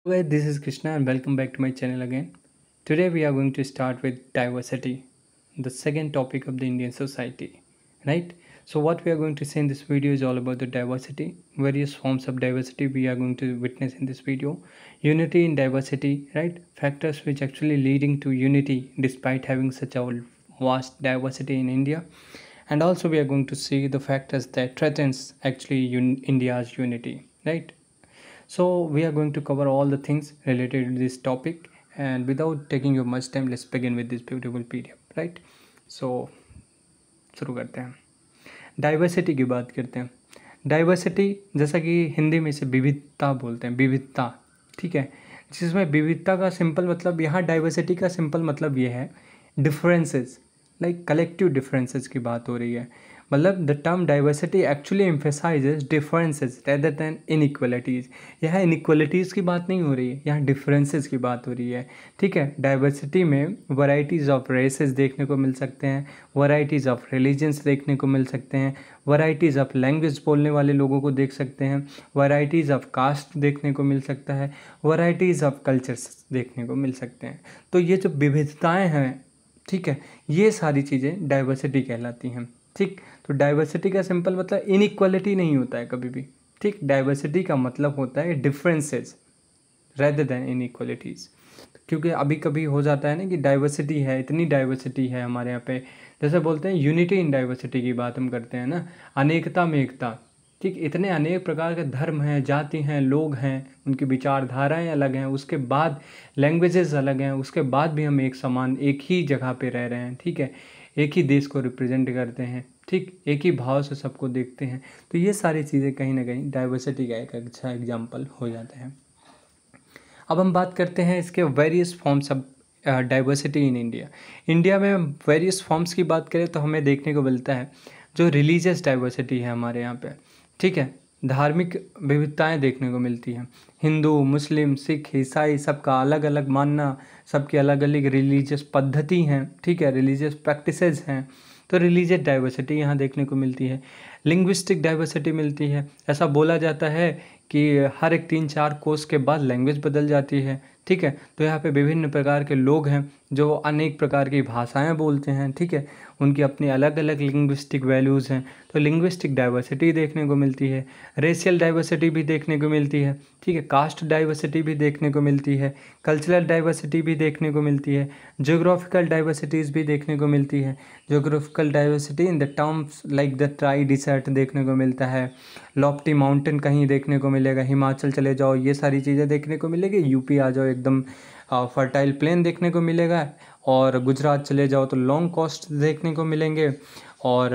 Hello guys, this is Krishna and welcome back to my channel again. Today we are going to start with diversity, the second topic of the Indian society, right? So what we are going to say in this video is all about the diversity, various forms of diversity we are going to witness in this video, unity in diversity, right? Factors which actually leading to unity despite having such a vast diversity in India. And also we are going to see the factors that threatens actually India's unity, right? So we are going to cover all the things related to this topic, and without taking your much time, let's begin with this beautiful PDF, right? So शुरू करते हैं, diversity की बात करते हैं। Diversity जैसा कि हिंदी में इसे विविधता बोलते हैं, विविधता, ठीक है, जिसमें विविधता का सिंपल मतलब, यहाँ डाइवर्सिटी का सिंपल मतलब ये है डिफरेंसेस, लाइक कलेक्टिव डिफरेंसेस की बात हो रही है। मतलब the term diversity actually emphasizes differences rather than inequalities. यहाँ इनइक्वलिटीज़ की बात नहीं हो रही है, यहाँ डिफरेंसेस की बात हो रही है, ठीक है। डाइवर्सिटी में वैरायटीज़ ऑफ रेसेस देखने को मिल सकते हैं, वैरायटीज़ ऑफ रिलीजन्स देखने को मिल सकते हैं, वैरायटीज़ ऑफ लैंग्वेज बोलने वाले लोगों को देख सकते हैं, वैरायटीज़ ऑफ कास्ट देखने को मिल सकता है, वैरायटीज़ ऑफ कल्चर्स देखने को मिल सकते हैं। तो ये जो विविधताएँ हैं, ठीक है, ये सारी चीज़ें डाइवर्सिटी कहलाती हैं, ठीक। तो डाइवर्सिटी का सिंपल मतलब इनइक्वालिटी नहीं होता है कभी भी, ठीक। डाइवर्सिटी का मतलब होता है डिफरेंसेस रेदर देन इनइक्वालिटीज़। क्योंकि अभी कभी हो जाता है ना कि डाइवर्सिटी है, इतनी डाइवर्सिटी है हमारे यहाँ पे, जैसे बोलते हैं यूनिटी इन डाइवर्सिटी की बात हम करते हैं ना, अनेकता में एकता, ठीक। इतने अनेक प्रकार के धर्म हैं, जाति हैं, लोग हैं, उनकी विचारधाराएं अलग हैं, उसके बाद लैंग्वेजेस अलग हैं, उसके बाद भी हम एक समान एक ही जगह पे रह रहे हैं, ठीक है, एक ही देश को रिप्रेजेंट करते हैं, ठीक, एक ही भाव से सबको देखते हैं। तो ये सारी चीज़ें कहीं ना कहीं डाइवर्सिटी का एक अच्छा एग्जाम्पल हो जाते हैं। अब हम बात करते हैं इसके various forms of diversity in India. India में वेरियस फॉर्म्स की बात करें तो हमें देखने को मिलता है जो रिलीजियस डाइवर्सिटी है हमारे यहाँ पे, ठीक है, धार्मिक विविधताएं देखने को मिलती हैं। हिंदू, मुस्लिम, सिख, ईसाई, सबका अलग अलग मानना, सबकी अलग अलग रिलीजियस पद्धति हैं, ठीक है, रिलीजियस प्रैक्टिसेस हैं। तो रिलीजियस डाइवर्सिटी यहाँ देखने को मिलती है। लिंग्विस्टिक डाइवर्सिटी मिलती है। ऐसा बोला जाता है कि हर एक 3-4 कोर्स के बाद लैंग्वेज बदल जाती है, ठीक है। तो यहाँ पे विभिन्न प्रकार के लोग हैं जो अनेक प्रकार की भाषाएं बोलते हैं, ठीक है, उनकी अपनी अलग अलग लिंग्विस्टिक वैल्यूज़ हैं। तो लिंग्विस्टिक डाइवर्सिटी देखने को मिलती है। रेशियल डाइवर्सिटी भी देखने को मिलती है, ठीक है, कास्ट डाइवर्सिटी भी देखने को मिलती है, कल्चरल डाइवर्सिटी भी देखने को मिलती है, जियोग्राफिकल डाइवर्सिटीज़ भी देखने को मिलती है। Geographical diversity in the terms like the try dessert देखने को मिलता है, लॉफ्टी माउंटेन कहीं देखने को मिलेगा, हिमाचल चले जाओ ये सारी चीज़ें देखने को मिलेगी, यूपी आ जाओ एकदम फर्टाइल प्लेन देखने को मिलेगा, और गुजरात चले जाओ तो लॉन्ग कोस्ट देखने को मिलेंगे, और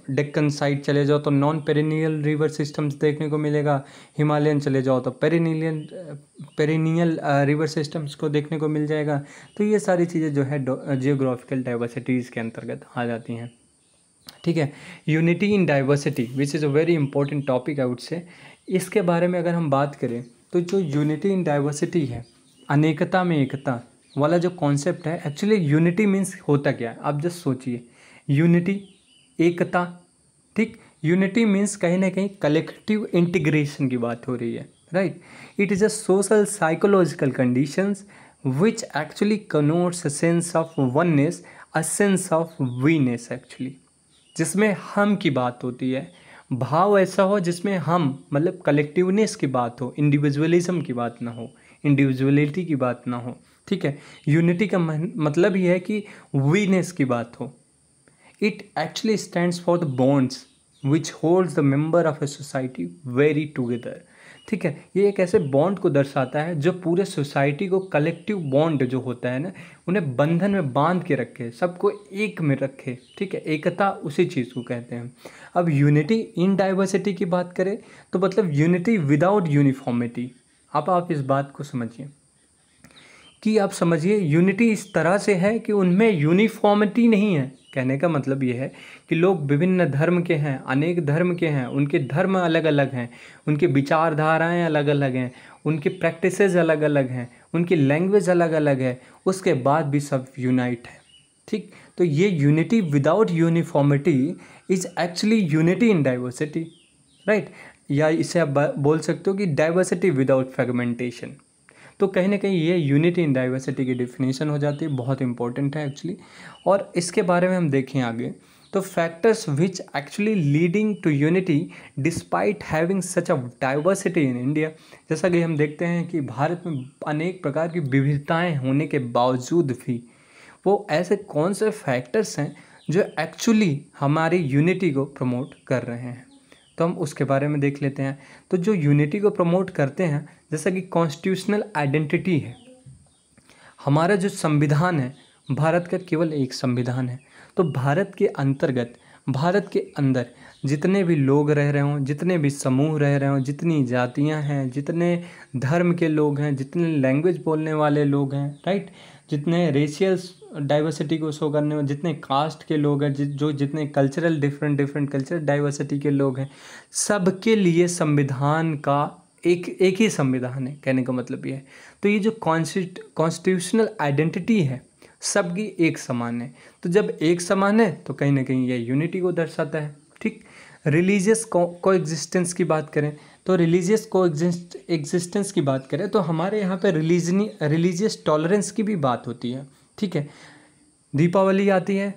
डेक्कन साइड चले जाओ तो नॉन पेरिनियल रिवर सिस्टम्स देखने को मिलेगा, हिमालयन चले जाओ तो पेरिनियल रिवर सिस्टम्स को देखने को मिल जाएगा। तो ये सारी चीज़ें जो है जियोग्राफिकल डाइवर्सिटीज़ के अंतर्गत आ जाती हैं, ठीक है। Unity in diversity which is a very important topic I would say. इसके बारे में अगर हम बात करें तो जो यूनिटी इन डाइवर्सिटी है, अनेकता में एकता वाला जो कॉन्सेप्ट है, एक्चुअली यूनिटी मीन्स होता क्या है, आप जस्ट सोचिए। यूनिटी, एकता, ठीक, यूनिटी मीन्स कहीं ना कहीं कलेक्टिव इंटीग्रेशन की बात हो रही है, right. It is a social psychological conditions which actually connotes a sense of oneness, a sense of weness actually, जिसमें हम की बात होती है, भाव ऐसा हो जिसमें हम मतलब कलेक्टिवनेस की बात हो, इंडिविजुअलिज्म की बात ना हो, इंडिविजुअलिटी की बात ना हो, ठीक है। यूनिटी का मतलब ही है कि वीनेस की बात हो। It actually stands for the bonds which holds the member of a society very together, ठीक है। ये एक ऐसे बॉन्ड को दर्शाता है जो पूरे सोसाइटी को, कलेक्टिव बॉन्ड जो होता है ना, उन्हें बंधन में बांध के रखे, सबको एक में रखे, ठीक है, एकता उसी चीज़ को कहते हैं। अब यूनिटी इन डाइवर्सिटी की बात करें तो मतलब यूनिटी विदाउट यूनिफॉर्मिटी। अब आप इस बात को समझिए कि आप समझिए यूनिटी इस तरह से है कि उनमें यूनिफॉर्मिटी नहीं है। कहने का मतलब ये है कि लोग विभिन्न धर्म के हैं, अनेक धर्म के हैं, उनके धर्म अलग अलग हैं, उनकी विचारधाराएं अलग अलग हैं, उनकी प्रैक्टिसेस अलग अलग हैं, उनकी लैंग्वेज अलग अलग है, उसके बाद भी सब यूनाइट है, ठीक। तो ये unity without uniformity is actually unity in diversity, right. या इसे आप बोल सकते हो कि डाइवर्सिटी विदाउट फ्रेगमेंटेशन। तो कहीं ना कहीं ये यूनिटी इन डाइवर्सिटी की डिफिनेशन हो जाती है, बहुत इंपॉर्टेंट है एक्चुअली। और इसके बारे में हम देखें आगे, तो factors which actually leading to unity despite having such a diversity in India. जैसा कि हम देखते हैं कि भारत में अनेक प्रकार की विविधताएं होने के बावजूद भी वो ऐसे कौन से फैक्टर्स हैं जो एक्चुअली हमारी यूनिटी को प्रमोट कर रहे हैं, तो हम उसके बारे में देख लेते हैं। तो जो यूनिटी को प्रमोट करते हैं, जैसा कि कॉन्स्टिट्यूशनल आइडेंटिटी है, हमारा जो संविधान है, भारत का केवल एक संविधान है। तो भारत के अंतर्गत, भारत के अंदर जितने भी लोग रह रहे हों, जितने भी समूह रह रहे हों, जितनी जातियां हैं, जितने धर्म के लोग हैं, जितने लैंग्वेज बोलने वाले लोग हैं, राइट, जितने रेशियल डाइवर्सिटी को शो करने में, जितने कास्ट के लोग हैं, जो जितने कल्चरल डिफरेंट कल्चरल डाइवर्सिटी के लोग हैं, सबके लिए संविधान का एक ही संविधान है, कहने का मतलब ये है। तो ये जो कॉन्स्टिट्यूशनल आइडेंटिटी है, सबकी एक समान है। तो जब एक समान है तो कहीं ना कहीं ये यूनिटी को दर्शाता है। ठीक, रिलीजियस को एग्जिस्टेंस की बात करें, तो रिलीजियस को एग्जिस्टेंस की बात करें तो हमारे यहाँ पे रिलीजियस टॉलरेंस की भी बात होती है। ठीक है, दीपावली आती है,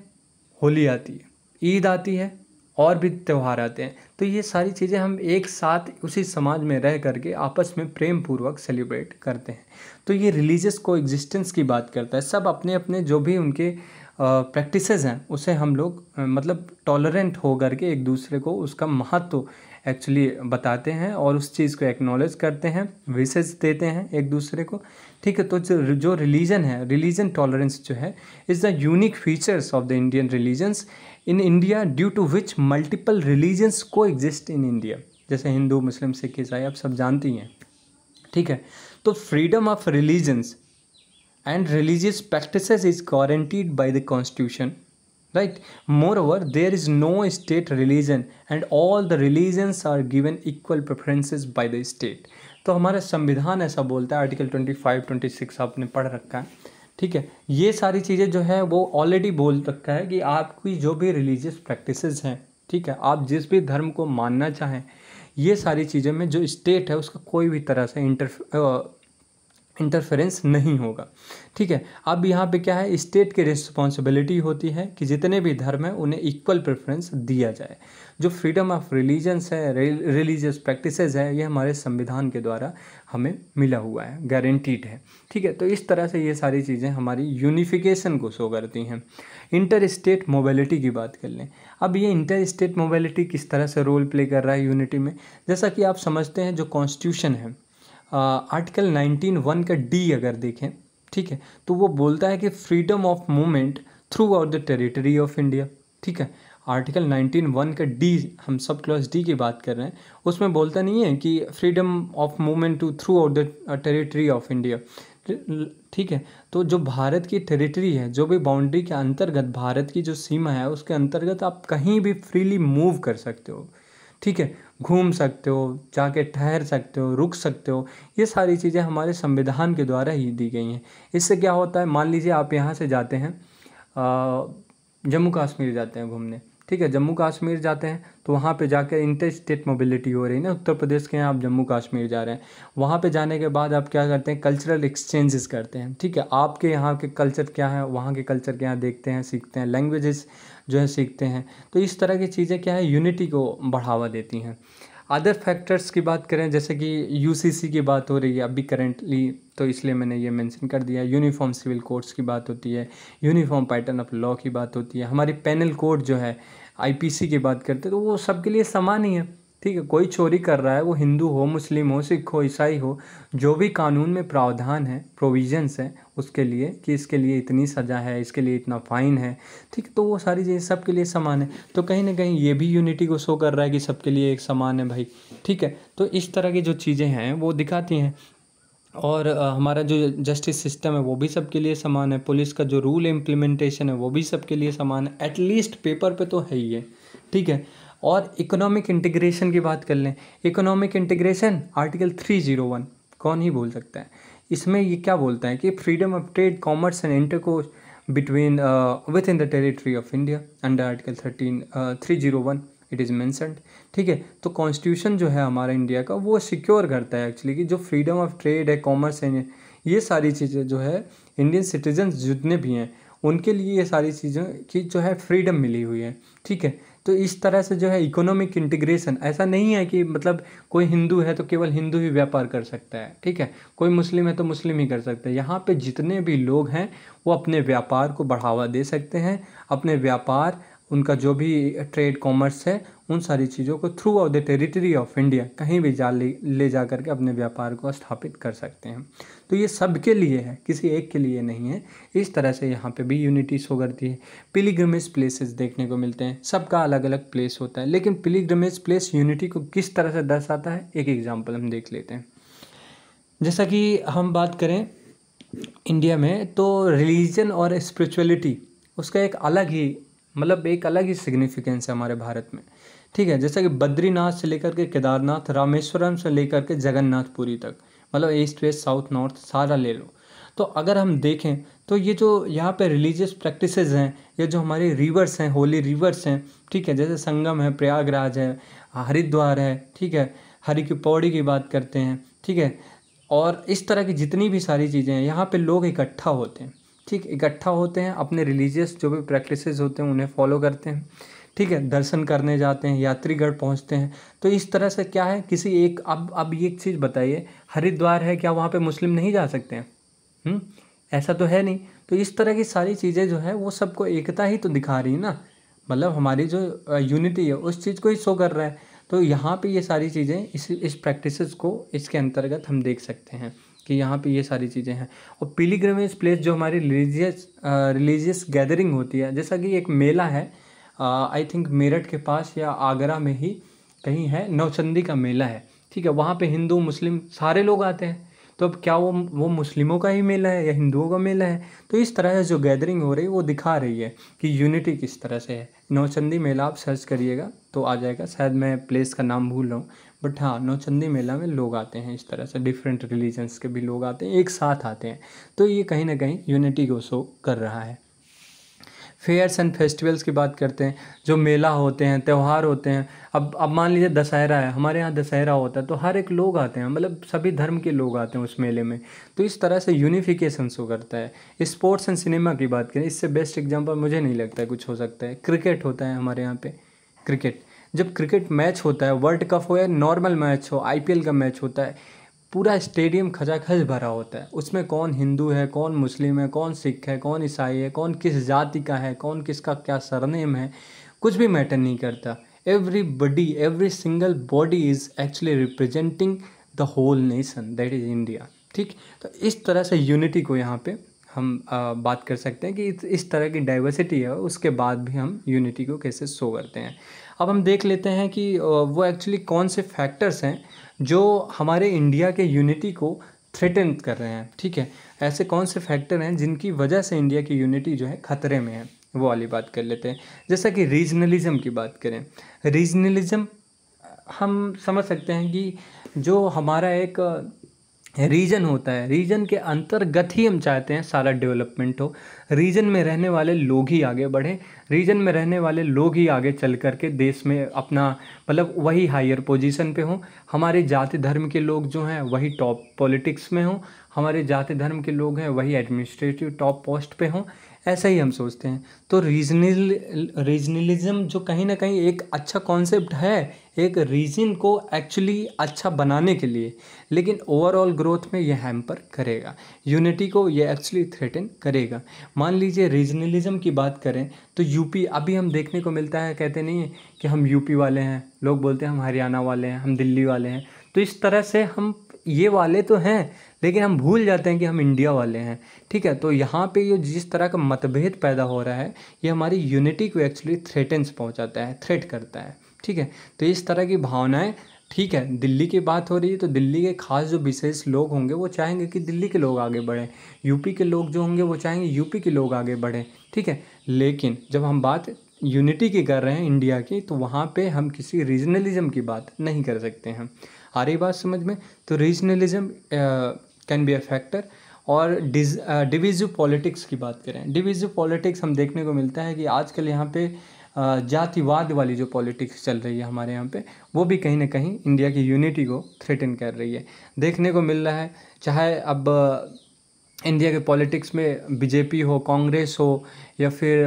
होली आती है, ईद आती है, और भी त्यौहार आते हैं, तो ये सारी चीज़ें हम एक साथ उसी समाज में रह करके आपस में प्रेम पूर्वक सेलिब्रेट करते हैं। तो ये रिलीजियस को एग्जिस्टेंस की बात करता है। सब अपने अपने जो भी उनके प्रैक्टिसेस हैं उसे हम लोग मतलब टॉलरेंट हो करके एक दूसरे को उसका महत्व एक्चुअली बताते हैं और उस चीज़ को एक्नॉलेज करते हैं, विशेष देते हैं एक दूसरे को। ठीक है, तो जो रिलीजन है, रिलीजन टॉलरेंस जो है, is the unique features of the Indian religions in India due to which multiple religions coexist in India. जैसे हिंदू, मुस्लिम, सिख, ईसाई, आप सब जानती हैं। ठीक है, तो freedom of religions and religious practices is guaranteed by the constitution, right? Moreover, there is no state religion and all the religions are given equal preferences by the state। तो हमारा संविधान ऐसा बोलता है, आर्टिकल 25, 26 आपने पढ़ रखा है। ठीक है, ये सारी चीज़ें जो है वो ऑलरेडी बोल रखा है कि आपकी जो भी रिलीजियस प्रैक्टिसेस हैं, ठीक है, आप जिस भी धर्म को मानना चाहें, ये सारी चीज़ें में जो स्टेट है उसका कोई भी तरह से इंटरफेरेंस नहीं होगा। ठीक है, अब यहाँ पे क्या है, स्टेट की रिस्पॉन्सिबिलिटी होती है कि जितने भी धर्म हैं उन्हें इक्वल प्रेफरेंस दिया जाए। जो फ्रीडम ऑफ रिलीजन्स है, रिलीजियस प्रैक्टिसेस है, ये हमारे संविधान के द्वारा हमें मिला हुआ है, गारंटीड है। ठीक है, तो इस तरह से ये सारी चीज़ें हमारी यूनिफिकेशन को शो करती हैं। इंटर स्टेट मोबिलिटी की बात कर लें। अब ये इंटर स्टेट मोबिलिटी किस तरह से रोल प्ले कर रहा है यूनिटी में, जैसा कि आप समझते हैं जो कॉन्स्टिट्यूशन है, आर्टिकल 19(1) का डी अगर देखें, ठीक है, तो वो बोलता है कि freedom of movement through out the territory of India. ठीक है, आर्टिकल 19(1) का डी, हम सब क्लॉज डी की बात कर रहे हैं, उसमें बोलता नहीं है कि freedom of movement to throughout the territory of India. ठीक है, तो जो भारत की टेरिटरी है, जो भी बाउंड्री के अंतर्गत भारत की जो सीमा है उसके अंतर्गत आप कहीं भी फ्रीली मूव कर सकते हो। ठीक है, घूम सकते हो, जाके ठहर सकते हो, रुक सकते हो, ये सारी चीज़ें हमारे संविधान के द्वारा ही दी गई हैं। इससे क्या होता है, मान लीजिए आप यहाँ से जाते हैं जम्मू कश्मीर जाते हैं घूमने। ठीक है, जम्मू कश्मीर जाते हैं तो वहाँ पे जाकर इंटर स्टेट मोबिलिटी हो रही है ना, उत्तर प्रदेश के हैं, आप जम्मू कश्मीर जा रहे हैं, वहाँ पे जाने के बाद आप क्या करते हैं, कल्चरल एक्सचेंजेस करते हैं। ठीक है, आपके यहाँ के कल्चर क्या है, वहाँ के कल्चर क्या है, देखते हैं, सीखते हैं, लैंग्वेजेस जो है सीखते हैं। तो इस तरह की चीज़ें क्या है, यूनिटी को बढ़ावा देती हैं। अदर फैक्टर्स की बात करें, जैसे कि यूसीसी की बात हो रही है अभी करेंटली, तो इसलिए मैंने ये मेंशन कर दिया। यूनिफॉर्म सिविल कोड्स की बात होती है, यूनिफॉर्म पैटर्न ऑफ लॉ की बात होती है, हमारी पेनल कोड जो है आईपीसी की बात करते हैं, तो वो सबके लिए समान ही है। ठीक है, कोई चोरी कर रहा है, वो हिंदू हो, मुस्लिम हो, सिख हो, ईसाई हो, जो भी कानून में प्रावधान है, प्रोविजंस है उसके लिए कि इसके लिए इतनी सज़ा है, इसके लिए इतना फ़ाइन है, ठीक, तो वो सारी चीज़ें सबके लिए समान है। तो कहीं ना कहीं ये भी यूनिटी को शो कर रहा है कि सबके लिए एक समान है भाई। ठीक है, तो इस तरह की जो चीज़ें हैं वो दिखाती हैं। और हमारा जो जस्टिस सिस्टम है वो भी सबके लिए समान है, पुलिस का जो रूल इम्प्लीमेंटेशन है वो भी सबके लिए समान है, एटलीस्ट पेपर पे तो है ही है। ठीक है, और इकोनॉमिक इंटीग्रेशन की बात कर लें, इकोनॉमिक इंटीग्रेशन आर्टिकल 301 कौन ही बोल सकता है। इसमें ये क्या बोलता है कि freedom of trade, commerce and intercourse between with in the territory of India under article 301 it is mentioned. ठीक है, तो कॉन्स्टिट्यूशन जो है हमारा इंडिया का वो सिक्योर करता है एक्चुअली कि जो फ्रीडम ऑफ ट्रेड है, कॉमर्स एंड ये सारी चीज़ें जो है इंडियन सिटीजन्स जितने भी हैं उनके लिए ये सारी चीज़ों की जो है फ्रीडम मिली हुई है, ठीक है। तो इस तरह से जो है इकोनॉमिक इंटीग्रेशन, ऐसा नहीं है कि मतलब कोई हिंदू है तो केवल हिंदू ही व्यापार कर सकता है, ठीक है, कोई मुस्लिम है तो मुस्लिम ही कर सकता है। यहाँ पे जितने भी लोग हैं वो अपने व्यापार को बढ़ावा दे सकते हैं, अपने व्यापार, उनका जो भी ट्रेड कॉमर्स है, उन सारी चीज़ों को through out the territory of India कहीं भी ले जा करके अपने व्यापार को स्थापित कर सकते हैं। तो ये सबके लिए है, किसी एक के लिए नहीं है। इस तरह से यहाँ पे भी यूनिटी शो करती है। पिलिग्रिमेज प्लेसेस देखने को मिलते हैं, सबका अलग अलग प्लेस होता है, लेकिन पिलिग्रिमेज प्लेस यूनिटी को किस तरह से दर्शाता है, एक एग्जाम्पल हम देख लेते हैं। जैसा कि हम बात करें इंडिया में, तो रिलीजन और स्पिरिचुअलिटी उसका एक अलग ही मतलब एक अलग ही सिग्निफिकेंस है हमारे भारत में, ठीक है। जैसा कि बद्रीनाथ से लेकर के केदारनाथ, रामेश्वरम से लेकर के जगन्नाथपुरी तक, मतलब ईस्ट वेस्ट साउथ नॉर्थ सारा ले लो। तो अगर हम देखें तो ये जो यहाँ पे रिलीजियस प्रैक्टिसेस हैं, ये जो हमारे रिवर्स हैं, होली रिवर्स हैं, ठीक है, जैसे संगम है, प्रयागराज है, हरिद्वार है, ठीक है, हरि की पौड़ी की बात करते हैं, ठीक है, और इस तरह की जितनी भी सारी चीज़ें हैं यहाँ पे लोग इकट्ठा होते हैं, ठीक, इकट्ठा होते हैं, अपने रिलीजियस जो भी प्रैक्टिसेस होते हैं उन्हें फॉलो करते हैं, ठीक है, दर्शन करने जाते हैं, यात्रीगढ़ पहुंचते हैं। तो इस तरह से क्या है, किसी एक अब ये एक चीज़ बताइए, हरिद्वार है, क्या वहाँ पे मुस्लिम नहीं जा सकते हैं? ऐसा तो है नहीं। तो इस तरह की सारी चीज़ें जो है वो सबको एकता ही तो दिखा रही है ना, मतलब हमारी जो यूनिटी है उस चीज़ को ही शो कर रहा है। तो यहाँ पे ये सारी चीज़ें इस प्रैक्टिसेस को इसके अंतर्गत हम देख सकते हैं कि यहाँ पे ये सारी चीज़ें हैं। और पिलिग्रिमेज प्लेस जो हमारी रिलीजियस गैदरिंग होती है, जैसा कि एक मेला है, आई थिंक मेरठ के पास या आगरा में ही कहीं है, नौचंदी का मेला है, ठीक है, वहाँ पे हिंदू मुस्लिम सारे लोग आते हैं। तो अब क्या वो मुस्लिमों का ही मेला है या हिंदुओं का मेला है? तो इस तरह से जो गैदरिंग हो रही है वो दिखा रही है कि यूनिटी किस तरह से है। नौचंदी मेला आप सर्च करिएगा तो आ जाएगा, शायद मैं प्लेस का नाम भूल रहा हूँ, बट हाँ, नौचंदी मेला में लोग आते हैं, इस तरह से डिफरेंट रिलीजन्स के भी लोग आते हैं, एक साथ आते हैं। तो ये कहीं ना कहीं यूनिटी को शो कर रहा है। फेयर्स एंड फेस्टिवल्स की बात करते हैं, जो मेला होते हैं, त्यौहार होते हैं। अब मान लीजिए दशहरा है, हमारे यहाँ दशहरा होता है तो हर एक लोग आते हैं, मतलब सभी धर्म के लोग आते हैं उस मेले में। तो इस तरह से यूनिफिकेशन शो करता है। स्पोर्ट्स एंड सिनेमा की बात करें, इससे बेस्ट एग्जांपल मुझे नहीं लगता है कुछ हो सकता है। क्रिकेट होता है हमारे यहाँ पे, क्रिकेट, जब क्रिकेट मैच होता है, वर्ल्ड कप हो या नॉर्मल मैच हो, आईपीएल का मैच होता है, पूरा स्टेडियम खचाखच भरा होता है। उसमें कौन हिंदू है, कौन मुस्लिम है, कौन सिख है, कौन ईसाई है, कौन किस जाति का है, कौन किसका क्या सरनेम है, कुछ भी मैटर नहीं करता। Everybody, every single body is actually representing the whole nation, that is India, ठीक। तो इस तरह से यूनिटी को यहाँ पे हम बात कर सकते हैं कि इस तरह की डाइवर्सिटी है, उसके बाद भी हम यूनिटी को कैसे शो करते हैं। अब हम देख लेते हैं कि वो एक्चुअली कौन से फैक्टर्स हैं जो हमारे इंडिया के यूनिटी को थ्रेटन कर रहे हैं, ठीक है। ऐसे कौन से फैक्टर हैं जिनकी वजह से इंडिया की यूनिटी जो है खतरे में है, वो वाली बात कर लेते हैं। जैसा कि रीजनलिज्म की बात करें, रीजनलिज्म हम समझ सकते हैं कि जो हमारा एक रीजन होता है, रीजन के अंतर्गत ही हम चाहते हैं सारा डेवलपमेंट हो, रीजन में रहने वाले लोग ही आगे बढ़ें, रीजन में रहने वाले लोग ही आगे चल कर के देश में अपना मतलब वही हायर पोजीशन पे हों, हमारे जाति धर्म के लोग जो हैं वही टॉप पॉलिटिक्स में हों, हमारे जाति धर्म के लोग हैं वही एडमिनिस्ट्रेटिव टॉप पोस्ट पे हों, ऐसा ही हम सोचते हैं। तो रीजनलिज्म जो कहीं ना कहीं एक अच्छा कॉन्सेप्ट है एक रीजन को एक्चुअली अच्छा बनाने के लिए, लेकिन ओवरऑल ग्रोथ में यह हैम्पर करेगा, यूनिटी को ये एक्चुअली थ्रेटन करेगा। मान लीजिए रीजनलिज्म की बात करें तो यूपी, अभी हम देखने को मिलता है, कहते नहीं है कि हम यूपी वाले हैं, लोग बोलते हैं हम हरियाणा वाले हैं, हम दिल्ली वाले हैं। तो इस तरह से हम ये वाले तो हैं लेकिन हम भूल जाते हैं कि हम इंडिया वाले हैं, ठीक है। तो यहाँ पे ये जिस तरह का मतभेद पैदा हो रहा है ये हमारी यूनिटी को एक्चुअली थ्रेटन्स पहुँचाता है, थ्रेट करता है, ठीक है। तो इस तरह की भावनाएं, ठीक है, दिल्ली की बात हो रही है तो दिल्ली के खास जो विशेष लोग होंगे वो चाहेंगे कि दिल्ली के लोग आगे बढ़ें, यूपी के लोग जो होंगे वो चाहेंगे यूपी के लोग आगे बढ़ें, ठीक है। लेकिन जब हम बात यूनिटी की कर रहे हैं इंडिया की, तो वहाँ पे हम किसी रीजनलिज्म की बात नहीं कर सकते हैं। आ रही बात समझ में? तो regionalism can be a factor. और डिविजिव पॉलिटिक्स की बात करें, डिविजिव पॉलिटिक्स हम देखने को मिलता है कि आजकल यहाँ पे जातिवाद वाली जो पॉलिटिक्स चल रही है हमारे यहाँ पे, वो भी कहीं ना कहीं इंडिया की यूनिटी को थ्रेटन कर रही है, देखने को मिल रहा है। चाहे अब इंडिया के पॉलिटिक्स में बीजेपी हो, कांग्रेस हो, या फिर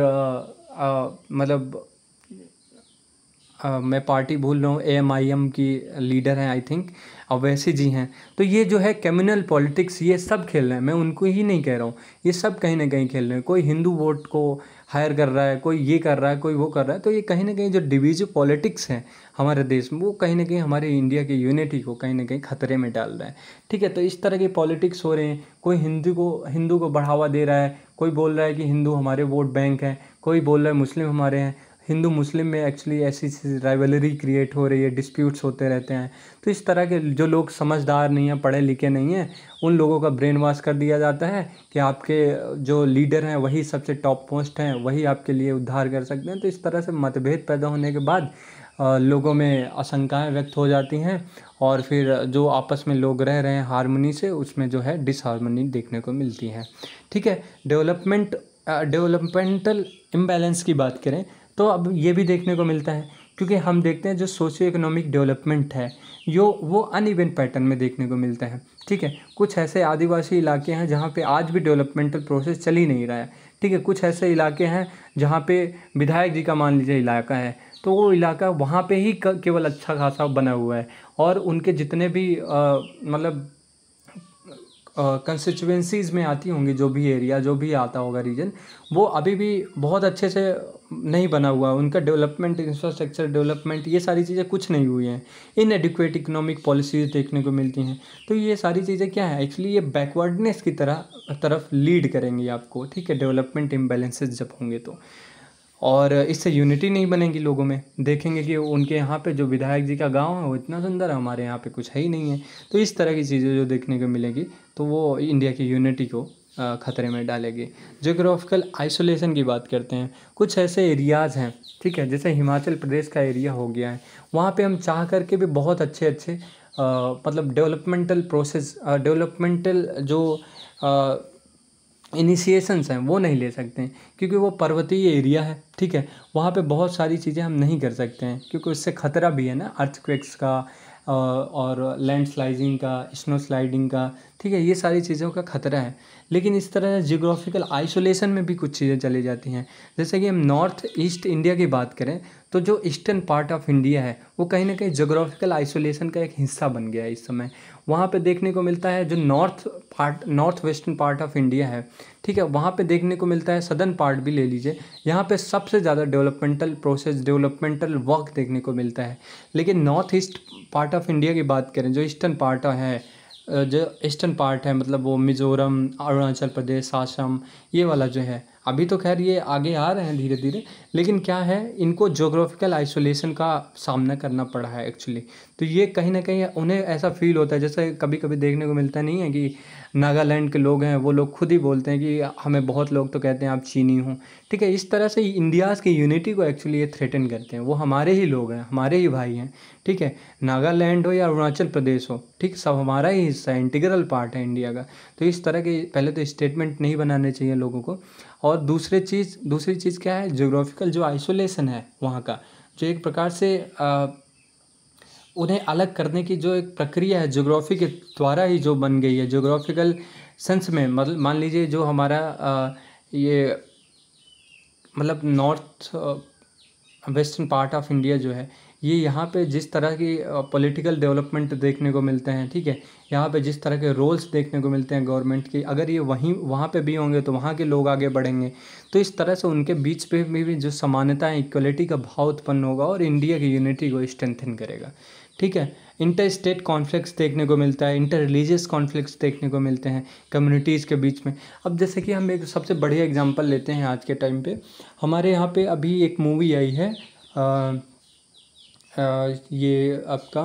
मतलब मैं पार्टी भूल रहा हूँ, AMIM की लीडर हैं आई थिंक, अवैसी जी हैं। तो ये जो है कम्युनल पॉलिटिक्स ये सब खेल रहे हैं, मैं उनको ही नहीं कह रहा हूँ, ये सब कहीं ना कहीं खेल रहे हैं। कोई हिंदू वोट को हायर कर रहा है, कोई ये कर रहा है, कोई वो कर रहा है। तो ये कहीं ना कहीं जो डिविजिव पॉलिटिक्स है हमारे देश में, वो कहीं ना कहीं हमारे इंडिया की यूनिटी को कहीं ना कहीं खतरे में डाल रहा है। ठीक है, तो इस तरह के पॉलिटिक्स हो रहे हैं। कोई हिंदू को बढ़ावा दे रहा है, कोई बोल रहा है कि हिंदू हमारे वोट बैंक हैं, कोई बोल रहा है मुस्लिम हमारे हैं। हिंदू मुस्लिम में एक्चुअली ऐसी राइवलरी क्रिएट हो रही है, डिस्प्यूट्स होते रहते हैं। तो इस तरह के जो लोग समझदार नहीं हैं, पढ़े लिखे नहीं हैं, उन लोगों का ब्रेन वॉश कर दिया जाता है कि आपके जो लीडर हैं वही सबसे टॉप मोस्ट हैं, वही आपके लिए उद्धार कर सकते हैं। तो इस तरह से मतभेद पैदा होने के बाद लोगों में आशंकाएं व्यक्त हो जाती हैं, और फिर जो आपस में लोग रह रहे हैं हारमोनी से, उसमें जो है डिसहारमोनी देखने को मिलती है। ठीक है, डेवलपमेंटल इम्बैलेंस की बात करें तो अब ये भी देखने को मिलता है, क्योंकि हम देखते हैं जो सोशियो इकोनॉमिक डेवलपमेंट है वो अनइवन पैटर्न में देखने को मिलता है। ठीक है, कुछ ऐसे आदिवासी इलाके हैं जहाँ पे आज भी डेवलपमेंटल प्रोसेस चल ही नहीं रहा है। ठीक है, कुछ ऐसे इलाके हैं जहाँ पे विधायक जी का मान लीजिए इलाका है, तो वो इलाका वहाँ पे ही केवल अच्छा खासा बना हुआ है, और उनके जितने भी मतलब कंस्टिट्यूएंसीज़ में आती होंगी, जो भी एरिया जो भी आता होगा रीजन, वो अभी भी बहुत अच्छे से नहीं बना हुआ है। उनका डेवलपमेंट, इंफ्रास्ट्रक्चर डेवलपमेंट, ये सारी चीज़ें कुछ नहीं हुई हैं। इनएडिक्वेट इकोनॉमिक पॉलिसीज़ देखने को मिलती हैं। तो ये सारी चीज़ें क्या है, एक्चुअली ये बैकवर्डनेस की तरफ लीड करेंगी आपको। ठीक है, डेवलपमेंट इम्बैलेंसेस जब होंगे तो, और इससे यूनिटी नहीं बनेगी लोगों में। देखेंगे कि उनके यहाँ पे जो विधायक जी का गांव है वो इतना सुंदर है, हमारे यहाँ पे कुछ है ही नहीं है। तो इस तरह की चीज़ें जो देखने को मिलेगी, तो वो इंडिया की यूनिटी को ख़तरे में डालेगी। ज्योग्राफिकल आइसोलेशन की बात करते हैं। कुछ ऐसे एरियाज़ हैं, ठीक है, जैसे हिमाचल प्रदेश का एरिया हो गया है, वहाँ पे हम चाह करके भी बहुत अच्छे अच्छे मतलब डेवलपमेंटल जो इनिशिएशंस हैं वो नहीं ले सकते हैं, क्योंकि वो पर्वतीय एरिया है। ठीक है, वहाँ पे बहुत सारी चीज़ें हम नहीं कर सकते हैं, क्योंकि उससे ख़तरा भी है ना, अर्थक्वेक्स का और लैंडस्लाइडिंग का, स्नो स्लाइडिंग का। ठीक है, ये सारी चीज़ों का ख़तरा है। लेकिन इस तरह जियोग्राफिकल आइसोलेशन में भी कुछ चीज़ें चली जाती हैं। जैसे कि हम नॉर्थ ईस्ट इंडिया की बात करें, तो जो ईस्टर्न पार्ट ऑफ इंडिया है वो कहीं ना कहीं जियोग्राफिकल आइसोलेशन का एक हिस्सा बन गया है इस समय। वहाँ पे देखने को मिलता है जो north western part of India है, ठीक है, वहाँ पे देखने को मिलता है, सदर्न पार्ट भी ले लीजिए, यहाँ पे सबसे ज़्यादा डेवलपमेंटल प्रोसेस, डेवलपमेंटल वर्क देखने को मिलता है। लेकिन north east part of India की बात करें, जो ईस्टर्न पार्ट है, जो ईस्टर्न पार्ट है, मतलब वो मिज़ोरम, अरुणाचल प्रदेश, असम, ये वाला जो है, अभी तो खैर ये आगे आ रहे हैं धीरे धीरे, लेकिन क्या है, इनको ज्योग्राफिकल आइसोलेशन का सामना करना पड़ा है एक्चुअली। तो ये कहीं ना कहीं उन्हें ऐसा फील होता है, जैसे कभी कभी देखने को मिलता नहीं है कि नागालैंड के लोग हैं, वो लोग खुद ही बोलते हैं कि हमें बहुत लोग तो कहते हैं आप चीनी हो। ठीक है, इस तरह से इंडियाज़ की यूनिटी को एक्चुअली ये थ्रेटन करते हैं। वो हमारे ही लोग हैं, हमारे ही भाई हैं। ठीक है, नागालैंड हो या अरुणाचल प्रदेश हो, ठीक, सब हमारा ही हिस्सा है, इंटीग्रल पार्ट है इंडिया का। तो इस तरह के पहले तो स्टेटमेंट नहीं बनाने चाहिए लोगों को। और दूसरी चीज़ क्या है, ज्योग्राफिकल जो आइसोलेशन है वहाँ का, जो एक प्रकार से उन्हें अलग करने की जो एक प्रक्रिया है ज्योग्राफी के द्वारा ही जो बन गई है, ज्योग्राफिकल सेंस में, मतलब मान लीजिए जो हमारा ये मतलब north western part of India जो है, ये यहाँ पे जिस तरह की पॉलिटिकल डेवलपमेंट देखने को मिलते हैं, ठीक है, यहाँ पे जिस तरह के रोल्स देखने को मिलते हैं गवर्नमेंट के, अगर ये वहाँ पे भी होंगे तो वहाँ के लोग आगे बढ़ेंगे। तो इस तरह से उनके बीच पे भी जो समानता है, इक्वलिटी का भाव उत्पन्न होगा और इंडिया की यूनिटी को स्ट्रेंथन करेगा। ठीक है, इंटर स्टेट कॉन्फ्लिक्ट्स देखने को मिलता है, इंटर रिलीजियस कॉन्फ्लिक्ट्स देखने को मिलते हैं कम्युनिटीज़ के बीच में। अब जैसे कि हम एक सबसे बढ़िया एग्जांपल लेते हैं आज के टाइम पे, हमारे यहाँ पे अभी एक मूवी आई है, ये आपका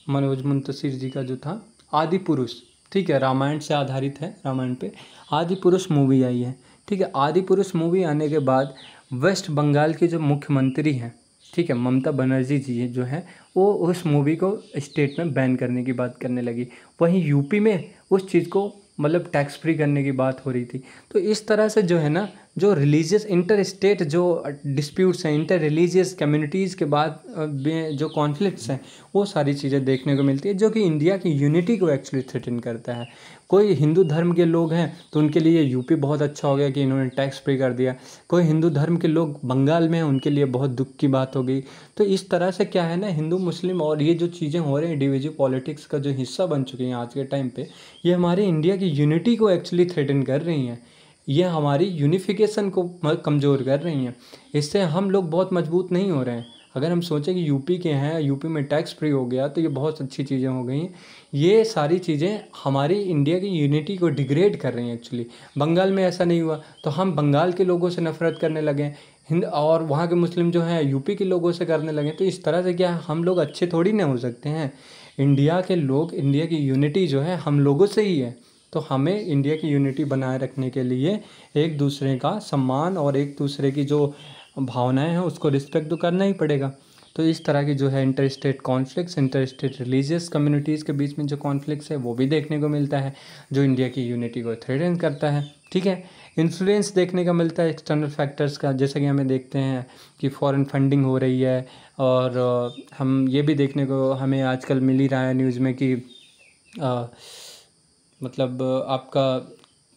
मनोज मुंतशिर जी का जो था, आदि पुरुष। ठीक है, रामायण से आधारित है, रामायण पे आदि पुरुष मूवी आई है। ठीक है, आदि पुरुष मूवी आने के बाद वेस्ट बंगाल के जो मुख्यमंत्री हैं, ठीक है, ममता बनर्जी जी जो है, वो उस मूवी को स्टेट में बैन करने की बात करने लगी। वहीं यूपी में उस चीज़ को मतलब टैक्स फ्री करने की बात हो रही थी। तो इस तरह से जो है ना, जो रिलीजियस इंटर स्टेट जो डिस्प्यूट्स हैं, इंटर रिलीजियस कम्युनिटीज़ के बाद में जो कॉन्फ्लिक्ट्स हैं, वो सारी चीज़ें देखने को मिलती है, जो कि इंडिया की यूनिटी को एक्चुअली थ्रेटन करता है। कोई हिंदू धर्म के लोग हैं तो उनके लिए यूपी बहुत अच्छा हो गया कि इन्होंने टैक्स फ्री कर दिया। कोई हिंदू धर्म के लोग बंगाल में हैं, उनके लिए बहुत दुख की बात हो गई। तो इस तरह से क्या है ना, हिंदू मुस्लिम और ये जो चीज़ें हो रही हैं डिविजिव पॉलिटिक्स का जो हिस्सा बन चुकी हैं आज के टाइम पे, ये हमारी इंडिया की यूनिटी को एक्चुअली थ्रेटन कर रही हैं। ये हमारी यूनिफिकेशन को कमज़ोर कर रही हैं। इससे हम लोग बहुत मजबूत नहीं हो रहे हैं। अगर हम सोचें कि यूपी के हैं, यूपी में टैक्स फ्री हो गया तो ये बहुत अच्छी चीज़ें हो गई। ये सारी चीज़ें हमारी इंडिया की यूनिटी को डिग्रेड कर रही हैं एक्चुअली। बंगाल में ऐसा नहीं हुआ तो हम बंगाल के लोगों से नफरत करने लगे, हिंद और वहाँ के मुस्लिम जो हैं यूपी के लोगों से करने लगे। तो इस तरह से क्या हम लोग अच्छे थोड़ी ना हो सकते हैं। इंडिया के लोग, इंडिया की यूनिटी जो है हम लोगों से ही है। तो हमें इंडिया की यूनिटी बनाए रखने के लिए एक दूसरे का सम्मान और एक दूसरे की जो भावनाएं हैं उसको रिस्पेक्ट तो करना ही पड़ेगा। तो इस तरह की जो है inter state conflicts, inter state religious communities के बीच में जो कॉन्फ्लिक्ट्स है वो भी देखने को मिलता है, जो इंडिया की यूनिटी को थ्रेटन करता है। ठीक है, इन्फ्लुएंस देखने का मिलता है एक्सटर्नल फैक्टर्स का, जैसे कि हमें देखते हैं कि फॉरेन फंडिंग हो रही है। और हम ये भी देखने को हमें आजकल मिल ही रहा है न्यूज़ में कि मतलब आपका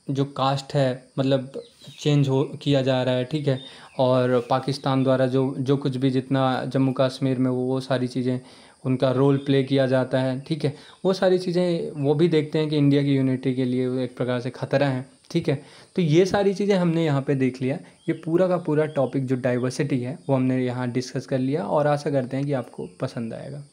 जो कास्ट है मतलब चेंज हो किया जा रहा है। ठीक है, और पाकिस्तान द्वारा जो जो कुछ भी जितना जम्मू कश्मीर में वो सारी चीज़ें उनका रोल प्ले किया जाता है। ठीक है, वो सारी चीज़ें वो भी देखते हैं कि इंडिया की यूनिटी के लिए वो एक प्रकार से ख़तरा है। ठीक है, तो ये सारी चीज़ें हमने यहाँ पे देख लिया। ये पूरा का पूरा टॉपिक जो डाइवर्सिटी है वो हमने यहाँ डिस्कस कर लिया और आशा करते हैं कि आपको पसंद आएगा।